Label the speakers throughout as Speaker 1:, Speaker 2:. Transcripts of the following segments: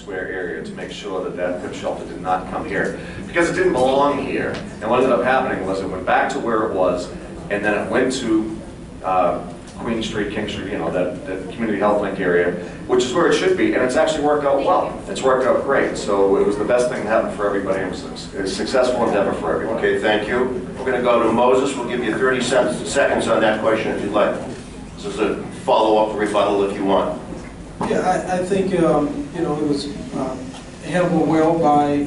Speaker 1: Square area to make sure that that PIP shelter did not come here, because it didn't belong here. And what ended up happening was it went back to where it was, and then it went to Queen Street, King Street, you know, that community health link area, which is where it should be, and it's actually worked out well. It's worked out great, so it was the best thing that happened for everybody. It was a successful endeavor for everyone.
Speaker 2: Okay, thank you. We're going to go to Moses. We'll give you 30 seconds on that question if you'd like. This is a follow-up rebuttal if you want.
Speaker 3: Yeah, I think, you know, it was handled well by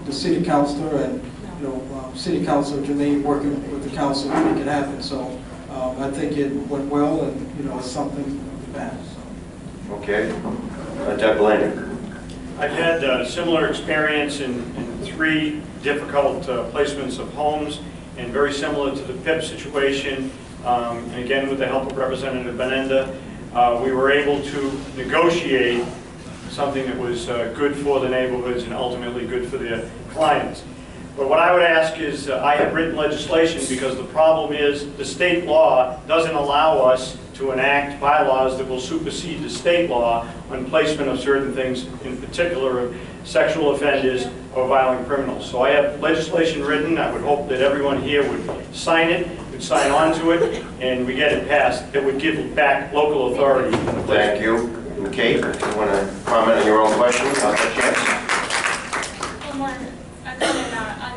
Speaker 3: the city councilor and, you know, city councilor Germain working with the council to make it happen. So I think it went well, and, you know, it's something to pass. So.
Speaker 2: Okay. Doug Belangar.
Speaker 4: I've had a similar experience in 3 difficult placements of homes, and very similar to the PIP situation. And again, with the help of Representative Benenda, we were able to negotiate something that was good for the neighborhoods and ultimately good for their clients. But what I would ask is, I have written legislation because the problem is the state law doesn't allow us to enact bylaws that will supersede the state law on placement of certain things, in particular of sexual offenders or violent criminals. So I have legislation written. I would hope that everyone here would sign it, would sign on to it, and we get it passed. That would give back local authority.
Speaker 2: Thank you. And Kate, if you want to comment on your own question, I'll have a chance.
Speaker 5: One more comment on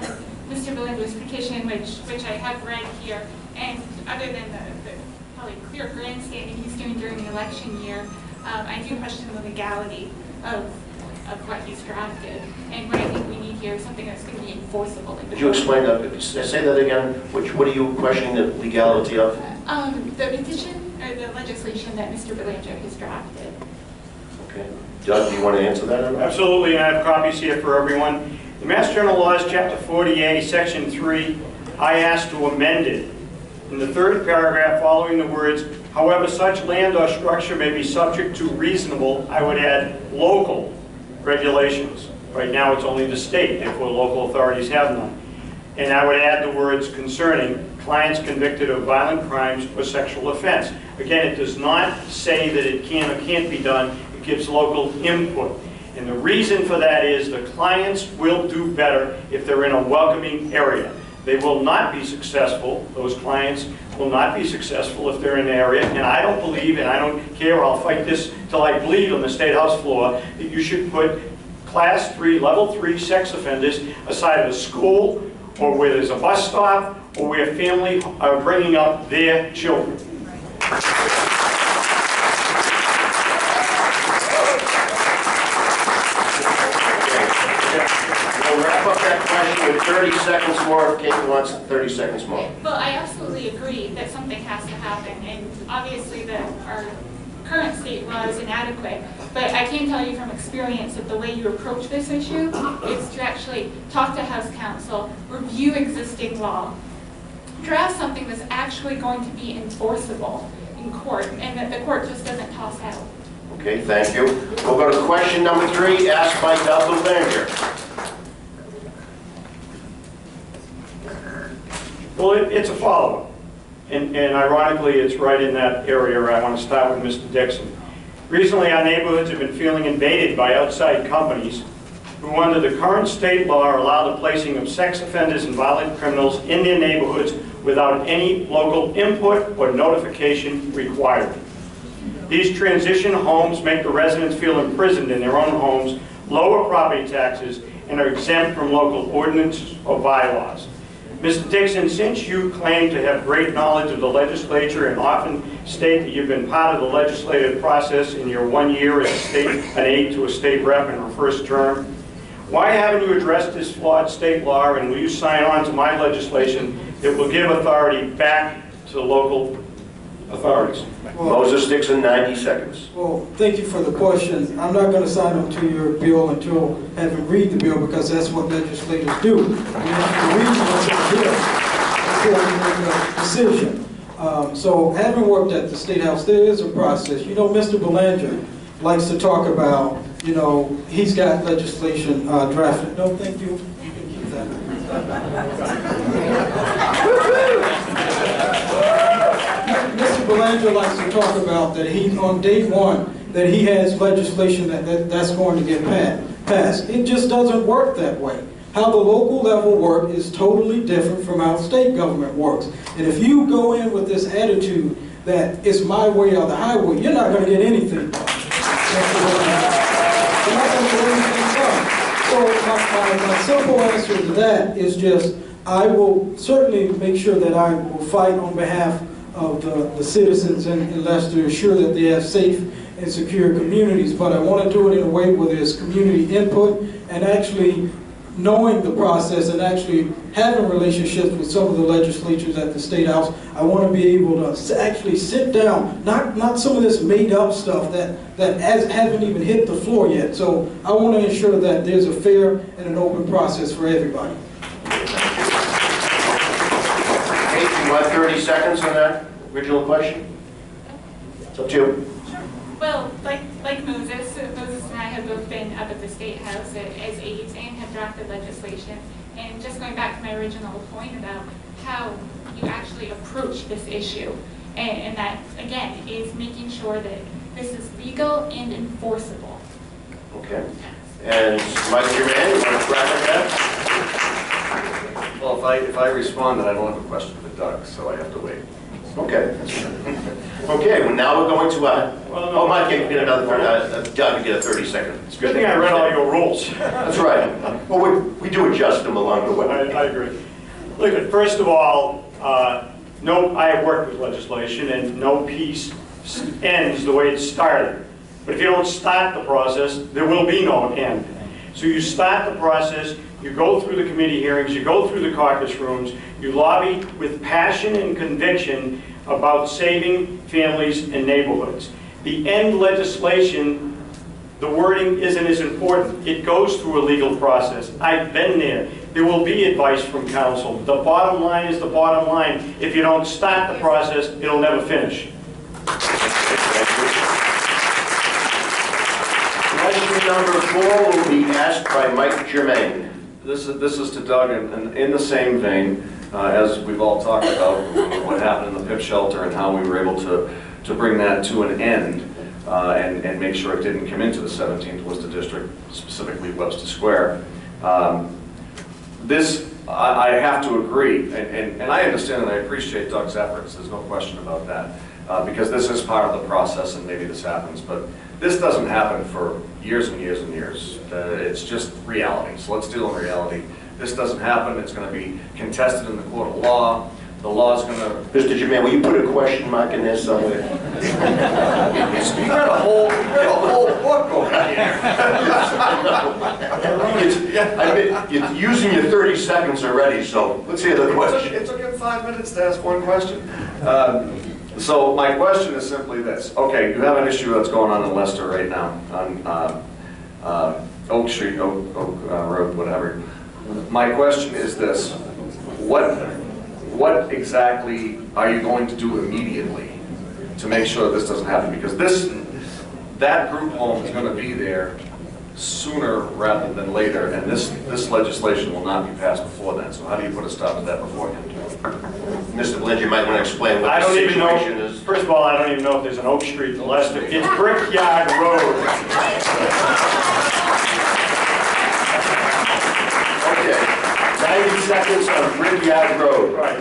Speaker 5: Mr. Belangar's petition, which I have read here, and other than the probably clear grandstanding he's doing during the election year, I do question the legality of what he's drafted. And what I think we need here is something that's going to be enforceable.
Speaker 2: Could you explain that? Say that again. What are you questioning the legality of?
Speaker 5: The petition or the legislation that Mr. Belangar has drafted.
Speaker 2: Okay. Doug, do you want to answer that?
Speaker 4: Absolutely, and I have copies here for everyone. The Mass General Laws, Chapter 40A, Section 3, I asked to amend it. In the 3rd paragraph, following the words, however, such land or structure may be subject to reasonable, I would add local regulations. Right now it's only the state, therefore local authorities have none. And I would add the words concerning clients convicted of violent crimes or sexual offense. Again, it does not say that it can or can't be done, it gives local input. And the reason for that is the clients will do better if they're in a welcoming area. They will not be successful, those clients will not be successful if they're in an area, and I don't believe, and I don't care, I'll fight this till I bleed on the State House floor, that you should put Class 3, Level 3 sex offenders aside of a school, or where there's a bus stop, or where family are bringing up their children.
Speaker 2: We'll wrap up that question with 30 seconds more if Kate wants 30 seconds more.
Speaker 5: Well, I absolutely agree that something has to happen, and obviously our current state law is inadequate, but I can tell you from experience that the way you approach this issue is to actually talk to House Counsel, review existing law, draft something that's actually going to be enforceable in court, and that the court just doesn't toss out.
Speaker 2: Okay, thank you. We'll go to question number 3, asked by Doug Belangar.
Speaker 4: Well, it's a follow-up, and ironically, it's right in that area where I want to start with Mr. Dixon. Recently, our neighborhoods have been feeling invaded by outside companies who, under the current state law, allow the placing of sex offenders and violent criminals in their neighborhoods without any local input or notification required. These transition homes make the residents feel imprisoned in their own homes, lower property taxes, and are exempt from local ordinance or bylaws. Mr. Dixon, since you claim to have great knowledge of the legislature and often state that you've been part of the legislative process in your 1 year as an aide to a state rep in her first term, why haven't you addressed this flawed state law, and will you sign on to my legislation that will give authority back to the local authorities?
Speaker 3: Well,
Speaker 2: Moses Dixon, 90 seconds.
Speaker 3: Well, thank you for the question. I'm not going to sign on to your bill until having read the bill, because that's what legislators do. We have to read what's in the bill before we make a decision. So having worked at the State House, there is a process. You know, Mr. Belangar likes to talk about, you know, he's got legislation drafted. No, thank you. You can keep that. Mr. Belangar likes to talk about that he, on day one, that he has legislation that's going to get passed. It just doesn't work that way. How the local level work is totally different from how state government works. And if you go in with this attitude that it's my way or the highway, you're not going to get anything done. You're not going to get anything done. So my simple answer to that is just, I will certainly make sure that I will fight on behalf of the citizens in Leicester, ensure that they have safe and secure communities, but I want to do it in a way where there's community input and actually knowing the process and actually having relationships with some of the legislatures at the State House. I want to be able to actually sit down, not some of this made up stuff that haven't even hit the floor yet. So I want to ensure that there's a fair and an open process for everybody.
Speaker 2: Kate, you want 30 seconds on that original question? It's up to you.
Speaker 5: Well, like Moses and I have both been up at the State House as aides and have drafted legislation. And just going back to my original point about how you actually approach this issue, and that, again, is making sure that this is legal and enforceable.
Speaker 2: Okay. And Mike Germain, you want to wrap it up?
Speaker 1: Well, if I respond, then I don't have a question for Doug, so I have to wait.
Speaker 2: Okay. Okay, well, now we're going to, Mike, you get another, Doug, you get a 30-second.
Speaker 4: It's a good thing I read all your rules.
Speaker 2: That's right. Well, we do adjust them along the way.
Speaker 4: I agree. Look, first of all, I have worked with legislation, and no piece ends the way it started. But if you don't start the process, there will be no end. So you start the process, you go through the committee hearings, you go through the caucus rooms, you lobby with passion and conviction about saving families and neighborhoods. The end legislation, the wording isn't as important. It goes through a legal process. I've been there. There will be advice from counsel. The bottom line is the bottom line. If you don't start the process, it'll never finish.
Speaker 2: Question number 4 will be asked by Mike Germain.
Speaker 1: This is to Doug, and in the same vein, as we've all talked about what happened in the PIP shelter and how we were able to bring that to an end and make sure it didn't come into the 17th Worcester District, specifically Webster Square. I have to agree, and I understand and I appreciate Doug's efforts, there's no question about that, because this is part of the process and maybe this happens, but this doesn't happen for years and years and years. It's just reality, so let's deal in reality. This doesn't happen, it's going to be contested in the court of law. The law's going to...
Speaker 2: Mr. Germain, will you put a question mark in there somewhere?
Speaker 1: You got a whole book over here.
Speaker 2: You're using your 30 seconds already, so let's hear the question.
Speaker 1: It took him 5 minutes to ask one question. So my question is simply this. Okay, you have an issue that's going on in Leicester right now, on Oak Street, Oak Road, whatever. My question is this. What exactly are you going to do immediately to make sure this doesn't happen? Because that group home is going to be there sooner rather than later, and this legislation will not be passed before then. So how do you put a stop to that beforehand?
Speaker 2: Mr. Belangar, you might want to explain what the situation is.
Speaker 4: First of all, I don't even know if there's an Oak Street in Leicester. It's Brickyard Road.
Speaker 2: Okay, 90 seconds on Brickyard Road.
Speaker 4: Right.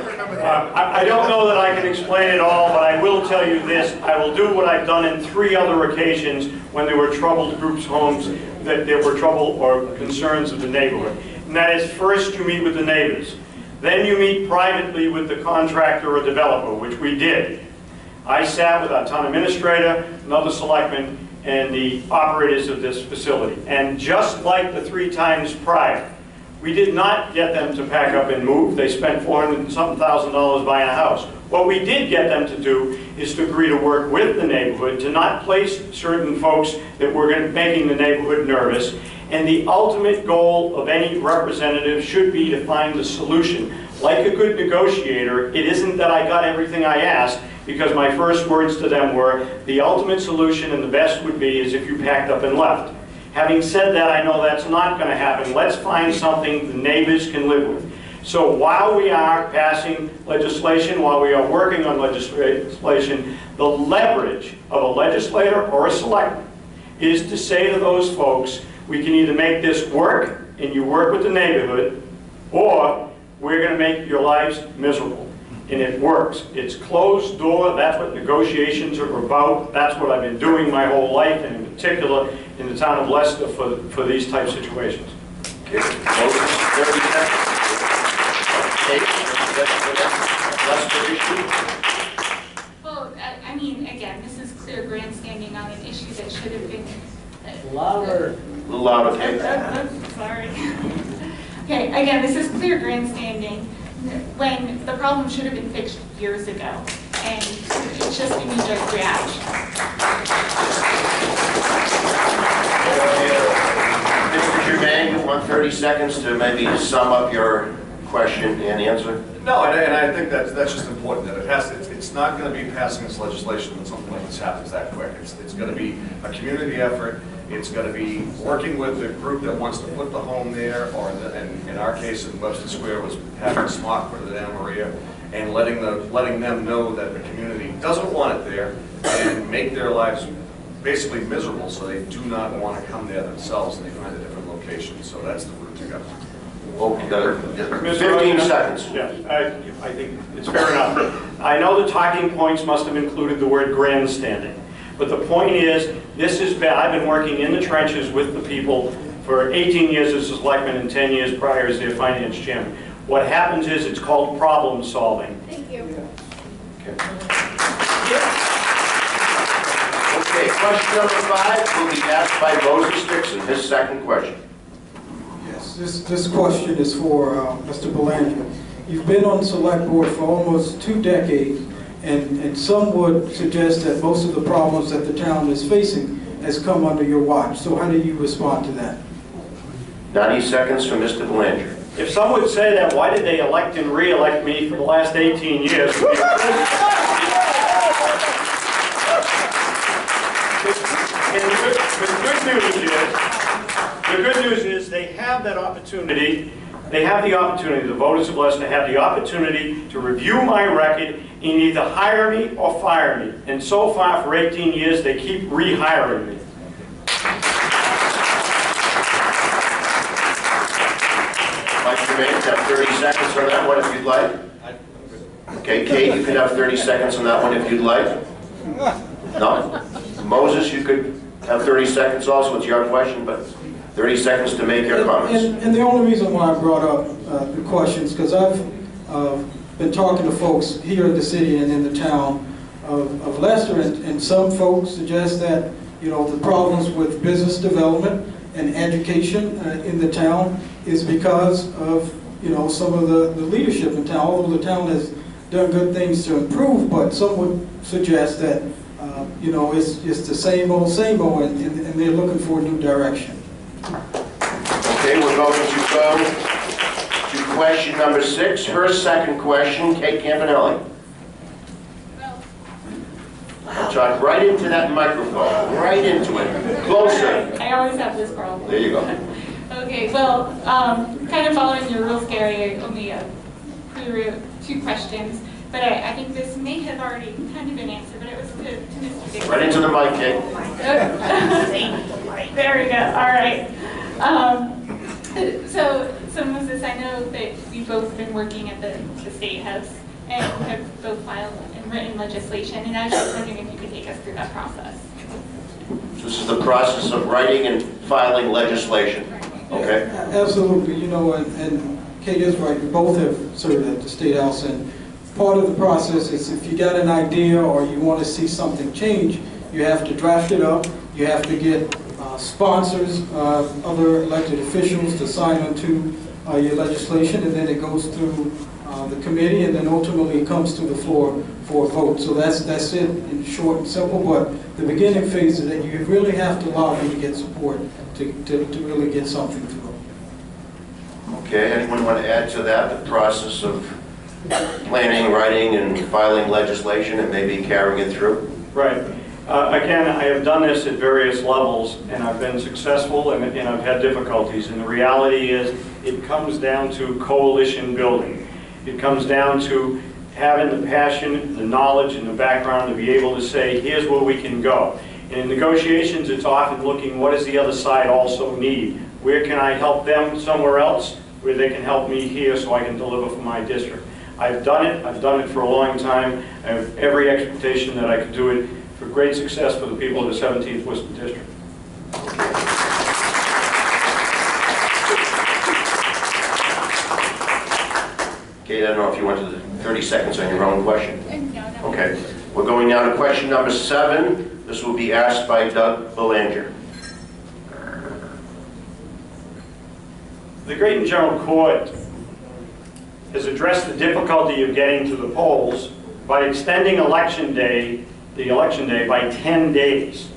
Speaker 4: I don't know that I can explain it all, but I will tell you this. I will do what I've done in 3 other occasions when there were troubled groups' homes, that there were trouble or concerns of the neighborhood. And that is, first you meet with the neighbors. Then you meet privately with the contractor or developer, which we did. I sat with our town administrator, another selectman, and the operators of this facility. And just like the 3 times prior, we did not get them to pack up and move. They spent $400,000 buying a house. What we did get them to do is to agree to work with the neighborhood, to not place certain folks that were making the neighborhood nervous. And the ultimate goal of any representative should be to find the solution. Like a good negotiator, it isn't that I got everything I asked, because my first words to them were, the ultimate solution and the best would be is if you packed up and left. Having said that, I know that's not going to happen. Let's find something the neighbors can live with. So while we are passing legislation, while we are working on legislation, the leverage of a legislator or a selectman is to say to those folks, we can either make this work and you work with the neighborhood, or we're going to make your lives miserable. And it works. It's closed door. That's what negotiations are about. That's what I've been doing my whole life, and in particular in the town of Leicester for these type situations.
Speaker 2: Okay. 30 seconds. Kate, Leicester issue?
Speaker 5: Well, I mean, again, this is clear grandstanding on an issue that should have been...
Speaker 6: Louder.
Speaker 2: A little louder, Kate.
Speaker 5: Sorry. Okay, again, this is clear grandstanding when the problem should have been fixed years ago, and it's just a knee-jerk reaction.
Speaker 2: Mr. Germain, you want 30 seconds to maybe sum up your question and answer?
Speaker 1: No, and I think that's just important, that it's not going to be passing this legislation when something like this happens that quick. It's going to be a community effort. It's going to be working with the group that wants to put the home there, or in our case in Webster Square was having Smock put it in Maria, and letting them know that the community doesn't want it there and make their lives basically miserable, so they do not want to come there themselves and they find a different location. So that's the route to go.
Speaker 2: Okay, 15 seconds.
Speaker 4: Yeah, I think it's fair enough. I know the talking points must have included the word grandstanding. But the point is, this is bad. I've been working in the trenches with the people for 18 years as a selectman and 10 years prior as their finance chairman. What happens is it's called problem solving.
Speaker 5: Thank you.
Speaker 2: Okay. Okay, question number 5 will be asked by Moses Dixon, his second question.
Speaker 3: Yes, this question is for Mr. Belangar. You've been on the select board for almost 2 decades, and some would suggest that most of the problems that the town is facing has come under your watch. So how do you respond to that?
Speaker 2: 90 seconds from Mr. Belangar.
Speaker 4: If some would say that, why did they elect and re-elect me for the last 18 years? The good news is they have that opportunity. They have the opportunity, the voters of Leicester have the opportunity to review my record and either hire me or fire me. And so far, for 18 years, they keep rehiring me.
Speaker 2: Mike Germain, you have 30 seconds on that one if you'd like. Okay, Kate, you could have 30 seconds on that one if you'd like. No? Moses, you could have 30 seconds also. It's your question, but 30 seconds to make your comments.
Speaker 3: And the only reason why I brought up the questions, because I've been talking to folks here in the city and in the town of Leicester, and some folks suggest that, you know, the problems with business development and education in the town is because of, you know, some of the leadership in town, although the town has done good things to improve, but some would suggest that, you know, it's the same old, and they're looking for a new direction.
Speaker 2: Okay, we're going to go to question number 6. Her second question, Kate Campanale. Talk right into that microphone, right into it. Closer.
Speaker 5: I always have this problem.
Speaker 2: There you go.
Speaker 5: Okay, well, kind of following your rules, Gary, I only pre-wrote 2 questions, but I think this may have already kind of been answered, but it was to Mr. Dixon.
Speaker 2: Right into the mic, Kate.
Speaker 5: There we go, all right. So Moses, I know that we've both been working at the State House and have both filed and written legislation, and I was just wondering if you could take us through that process.
Speaker 2: This is the process of writing and filing legislation. Okay?
Speaker 3: Absolutely, you know, and Kate is right, we both have served at the State House, and part of the process is if you got an idea or you want to see something change, you have to draft it up, you have to get sponsors, other elected officials to sign onto your legislation, and then it goes through the committee, and then ultimately it comes to the floor for a vote. So that's it in short and simple, but the beginning phase is that you really have to lobby to get support to really get something through.
Speaker 2: Okay, anyone want to add to that, the process of planning, writing, and filing legislation and maybe carrying it through?
Speaker 4: Right. Again, I have done this at various levels, and I've been successful, and I've had difficulties. And the reality is, it comes down to coalition building. It comes down to having the passion, the knowledge, and the background to be able to say, here's where we can go. And in negotiations, it's often looking, what does the other side also need? Where can I help them somewhere else, where they can help me here so I can deliver for my district? I've done it for a long time. I have every expectation that I can do it for great success for the people of the 17th Worcester District.
Speaker 2: Kate, I don't know if you wanted 30 seconds on your own question.
Speaker 5: No.
Speaker 2: Okay, we're going now to question number 7. This will be asked by Doug Belangar.
Speaker 4: The Great and General Court has addressed the difficulty of getting to the polls by extending the election day by 10 days.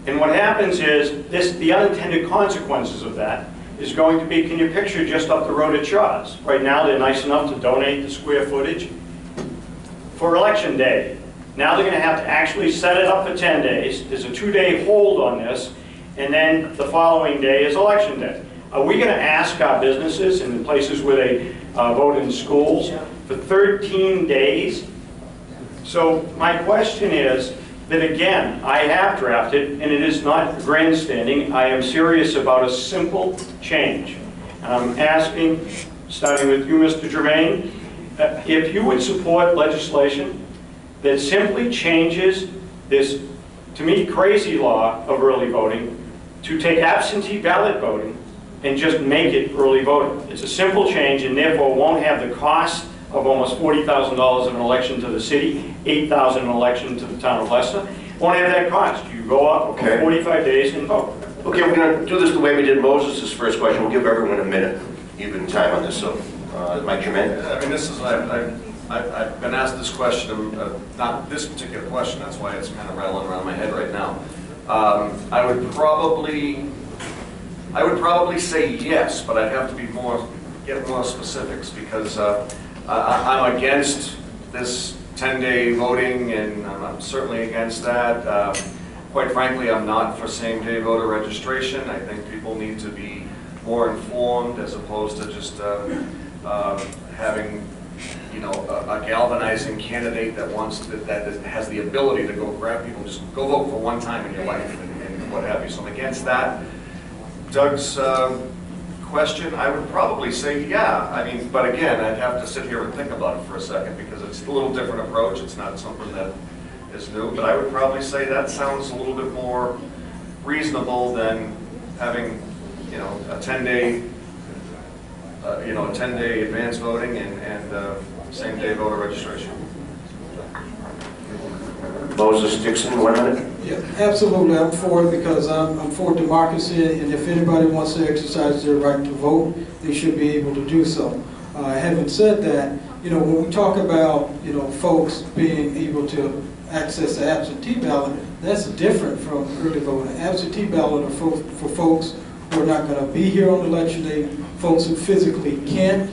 Speaker 4: And what happens is, the unintended consequences of that is going to be, can you picture just up the road at Shaw's? Right now, they're nice enough to donate the square footage for election day. Now they're going to have to actually set it up for 10 days. There's a 2-day hold on this, and then the following day is election day. Are we going to ask our businesses in the places where they vote in schools for 13 days? So my question is that, again, I have drafted, and it is not grandstanding. I am serious about a simple change. And I'm asking, starting with you, Mr. Germain, if you would support legislation that simply changes this, to me, crazy law of early voting to take absentee ballot voting and just make it early voting. It's a simple change, and therefore won't have the cost of almost $40,000 of an election to the city, $8,000 an election to the town of Leicester. Won't have that cost. You go up for 45 days and vote.
Speaker 2: Okay, we're going to do this the way we did Moses' first question. We'll give everyone a minute, even time on this. So, Mike Germain.
Speaker 1: I mean, this is, I've been asked this question, not this particular question, that's why it's kind of rattling around my head right now. I would probably say yes, but I'd have to be get more specifics, because I'm against this 10-day voting, and I'm certainly against that. Quite frankly, I'm not for same-day voter registration. I think people need to be more informed, as opposed to just having, a galvanizing candidate that has the ability to go grab people, just go vote for one time in your life, and what have you. So I'm against that. Doug's question, I would probably say yeah. I mean, but again, I'd have to sit here and think about it for a second, because it's a little different approach. It's not something that is new, but I would probably say that sounds a little bit more reasonable than having, a 10-day, a 10-day advance voting and same-day voter registration.
Speaker 2: Moses, Dixon, 1 minute.
Speaker 3: Yeah, absolutely. I'm for it, because I'm for democracy, and if anybody wants to exercise their right to vote, they should be able to do so. Having said that, when we talk about, folks being able to access the absentee ballot, that's different from early voting. Absentee ballot are for folks who are not going to be here on election day, folks who physically can't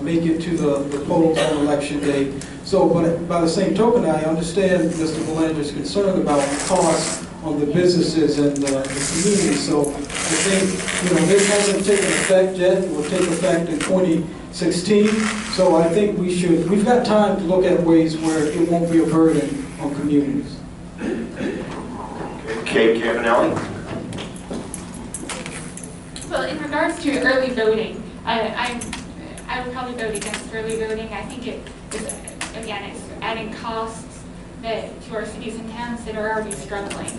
Speaker 3: make it to the polls on election day. So, but by the same token, I understand Mr. Belangar's concern about costs on the businesses and the community. So I think, this hasn't taken effect yet. It will take effect in 2016. So I think we've got time to look at ways where it won't be a burden on communities.
Speaker 2: Kate Campanale.
Speaker 5: Well, in regards to early voting, I would probably vote against early voting. I think it is, again, it's adding costs to our cities and towns that are already struggling.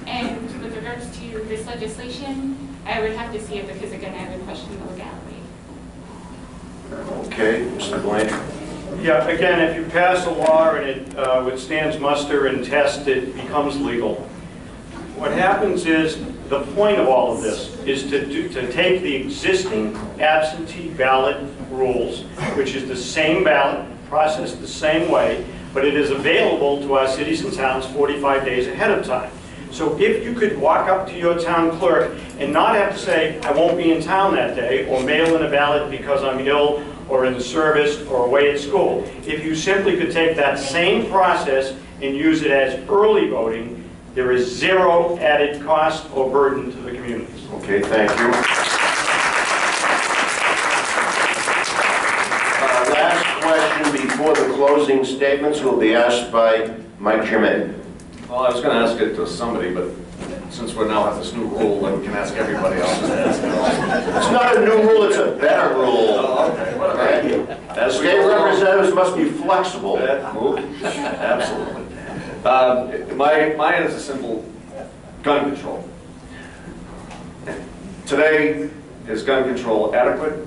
Speaker 5: And with regards to this legislation, I would have to see it, because again, I would question the legality.
Speaker 2: Okay, Mr. Belangar.
Speaker 4: Yeah, again, if you pass a law and it withstands muster and test, it becomes legal. What happens is, the point of all of this is to take the existing absentee ballot rules, which is the same ballot, processed the same way, but it is available to our cities and towns 45 days ahead of time. So if you could walk up to your town clerk and not have to say, I won't be in town that day, or mail in a ballot because I'm ill, or in the service, or away at school. If you simply could take that same process and use it as early voting, there is zero added cost or burden to the communities.
Speaker 2: Okay, thank you. Last question before the closing statements will be asked by Mike Germain.
Speaker 1: Well, I was going to ask it to somebody, but since we now have this new rule, then we can ask everybody else.
Speaker 2: It's not a new rule, it's a better rule.
Speaker 1: Oh, okay, whatever. As we
Speaker 2: State
Speaker 1: go along.
Speaker 2: representatives must be flexible.
Speaker 1: Absolutely. Mine is a simple gun control. Today, is gun control adequate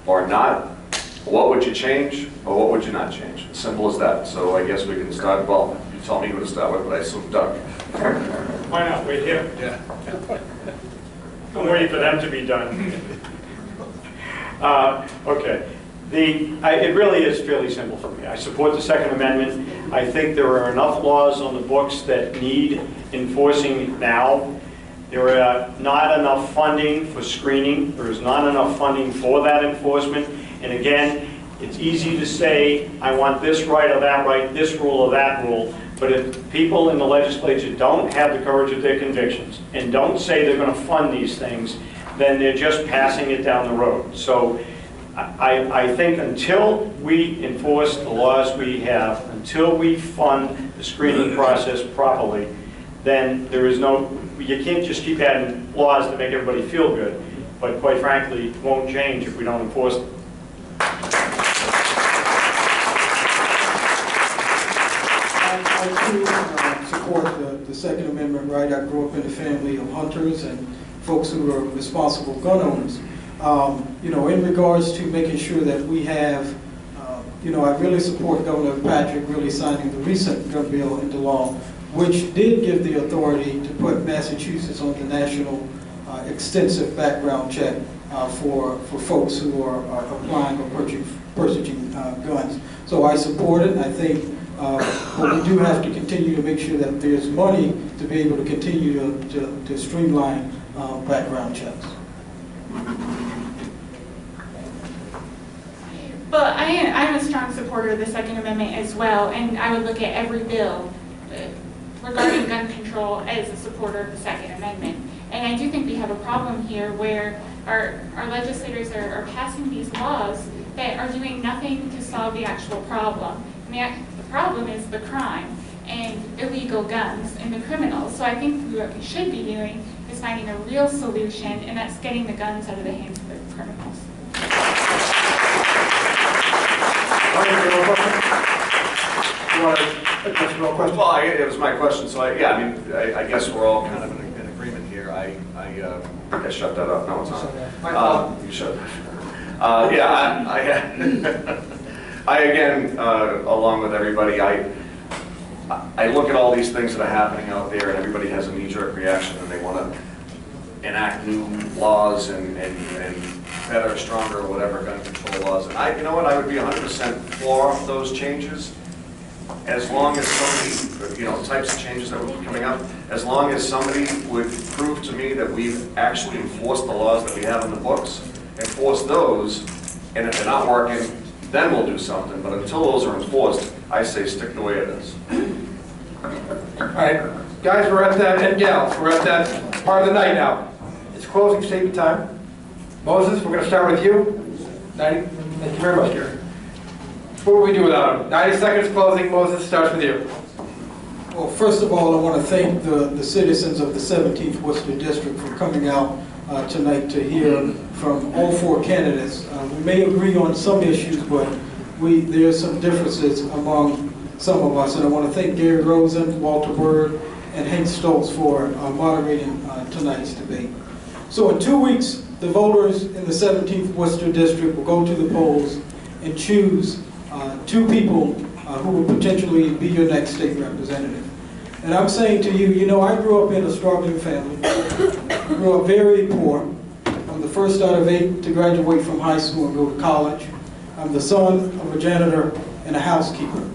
Speaker 1: or not? What would you change or what would you not change? Simple as that. So I guess we can start, well, you tell me who to start with, but I assume Doug.
Speaker 4: Why not, wait here?
Speaker 1: Yeah.
Speaker 4: I'm waiting for them to be done. Okay. It really is fairly simple for me. I support the Second Amendment. I think there are enough laws on the books that need enforcing now. There are not enough funding for screening. There is not enough funding for that enforcement. And again, it's easy to say, I want this right or that right, this rule or that rule. But if people in the legislature don't have the courage of their convictions and don't say they're going to fund these things, then they're just passing it down the road. So I think until we enforce the laws we have, until we fund the screening process properly, then there is you can't just keep adding laws to make everybody feel good. But quite frankly, it won't change if we don't enforce them.
Speaker 3: I too support the Second Amendment right. I grew up in a family of hunters and folks who are responsible gun owners. In regards to making sure that we have, I really support Governor Patrick really signing the recent gun bill into law, which did give the authority to put Massachusetts on the national extensive background check for folks who are applying or purchasing guns. So I support it. I think, but we do have to continue to make sure that there's money to be able to continue to streamline background checks.
Speaker 5: But I'm a strong supporter of the Second Amendment as well, and I would look at every bill regarding gun control as a supporter of the Second Amendment. And I do think we have a problem here where our legislators are passing these laws that are doing nothing to solve the actual problem. And the problem is the crime and illegal guns and the criminals. So I think what we should be doing is finding a real solution, and that's getting the guns out of the hands of the criminals.
Speaker 6: You want to address your question?
Speaker 1: Well, it was my question, so I guess we're all kind of in agreement here. I shut that up. No, it's not. You shut that. I again, along with everybody, I look at all these things that are happening out there, and everybody has a knee-jerk reaction, and they want to enact new laws and better, stronger, whatever gun control laws. And you know what? I would be 100% for those changes, as long as somebody, types of changes that would be coming up, as long as somebody would prove to me that we've actually enforced the laws that we have in the books, enforce those, and if they're not working, then we'll do something. But until those are enforced, I say stick the way it is.
Speaker 6: All right, guys, we're at that, and gals, we're at that part of the night now. It's closing statement time. Moses, we're going to start with you. 90, thank you very much, Gary. What would we do without him? 90 seconds closing. Moses, starts with you.
Speaker 3: Well, first of all, I want to thank the citizens of the 17th Worcester District for coming out tonight to hear from all four candidates. We may agree on some issues, but there's some differences among some of us. And I want to thank Gary Rosen, Walter Bird, and Hank Stoltz for moderating tonight's debate. So in 2 weeks, the voters in the 17th Worcester District will go to the polls and choose two people who will potentially be your next state representative. And I'm saying to you, I grew up in a struggling family. I grew up very poor. I'm the first out of 8 to graduate from high school and go to college. I'm the son of a janitor and a housekeeper.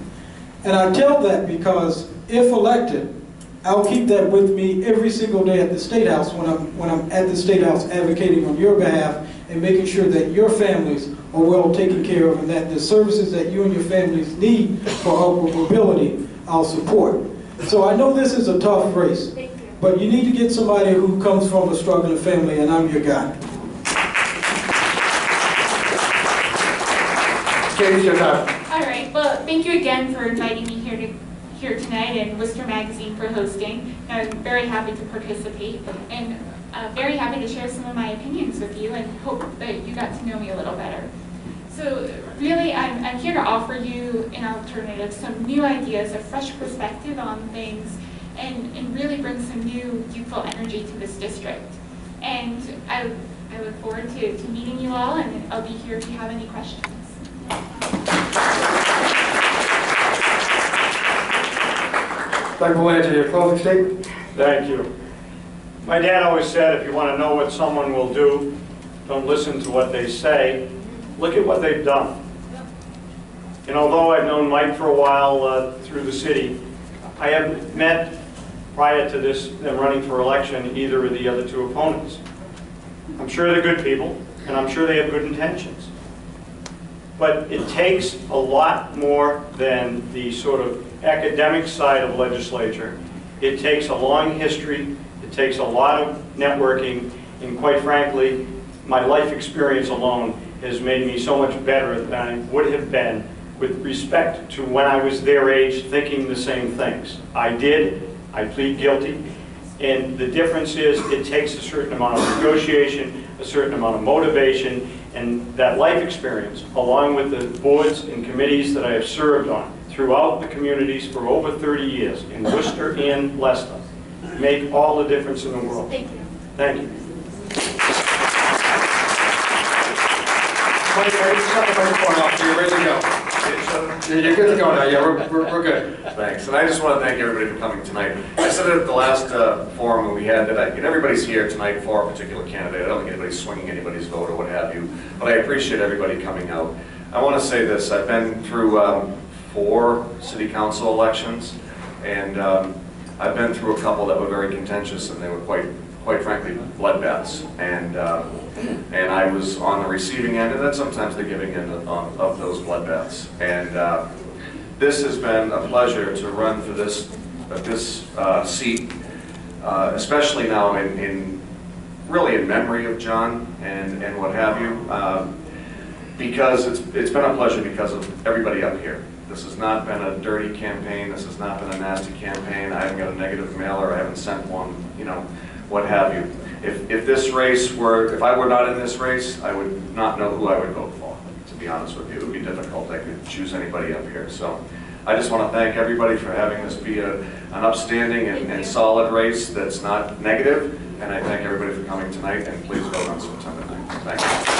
Speaker 3: And I tell that because if elected, I'll keep that with me every single day at the State House when I'm at the State House advocating on your behalf and making sure that your families are well taken care of and that the services that you and your families need for upward mobility I'll support. So I know this is a tough race, but you need to get somebody who comes from a struggling family, and I'm your guy.
Speaker 6: Kate, it's your time.
Speaker 5: All right, well, thank you again for inviting me here tonight, and Worcester Magazine for hosting. I'm very happy to participate, and very happy to share some of my opinions with you, and hope that you got to know me a little better. So really, I'm here to offer you an alternative, some new ideas, a fresh perspective on things, and really bring some new youthful energy to this district. And I look forward to meeting you all, and I'll be here if you have any questions.
Speaker 6: Doug Belangar, your closing statement.
Speaker 4: Thank you. My dad always said, if you want to know what someone will do, don't listen to what they say, look at what they've done. And although I've known Mike for a while through the city, I haven't met, prior to this, them running for election, either of the other two opponents. I'm sure they're good people, and I'm sure they have good intentions. But it takes a lot more than the sort of academic side of legislature. It takes a long history, it takes a lot of networking, and quite frankly, my life experience alone has made me so much better than I would have been with respect to when I was their age thinking the same things. I plead guilty, and the difference is it takes a certain amount of negotiation, a certain amount of motivation, and that life experience, along with the boards and committees that I have served on throughout the communities for over 30 years in Worcester and Leicester, make all the difference in the world.
Speaker 5: Thank you.
Speaker 4: Thank you.
Speaker 6: Mike, I just got the microphone off, so you're ready to go. You're good to go now, yeah, we're good.
Speaker 1: Thanks, and I just want to thank everybody for coming tonight. I said it at the last forum we had that everybody's here tonight for a particular candidate. I don't think anybody's swinging anybody's vote or what have you, but I appreciate everybody coming out. I want to say this, I've been through 4 city council elections, and I've been through a couple that were very contentious, and they were quite frankly bloodbaths, and I was on the receiving end, and then sometimes the giving end of those bloodbaths. And this has been a pleasure to run for this seat, especially now really in memory of John and what have you, because it's been a pleasure because of everybody up here. This has not been a dirty campaign. This has not been a nasty campaign. I haven't got a negative mailer. I haven't sent one, what have you. If I were not in this race, I would not know who I would vote for, to be honest with you. It would be difficult. I could choose anybody up here. So I just want to thank everybody for having this be an upstanding and solid race that's not negative. And I thank everybody for coming tonight, and please vote on September 9th. Thank you.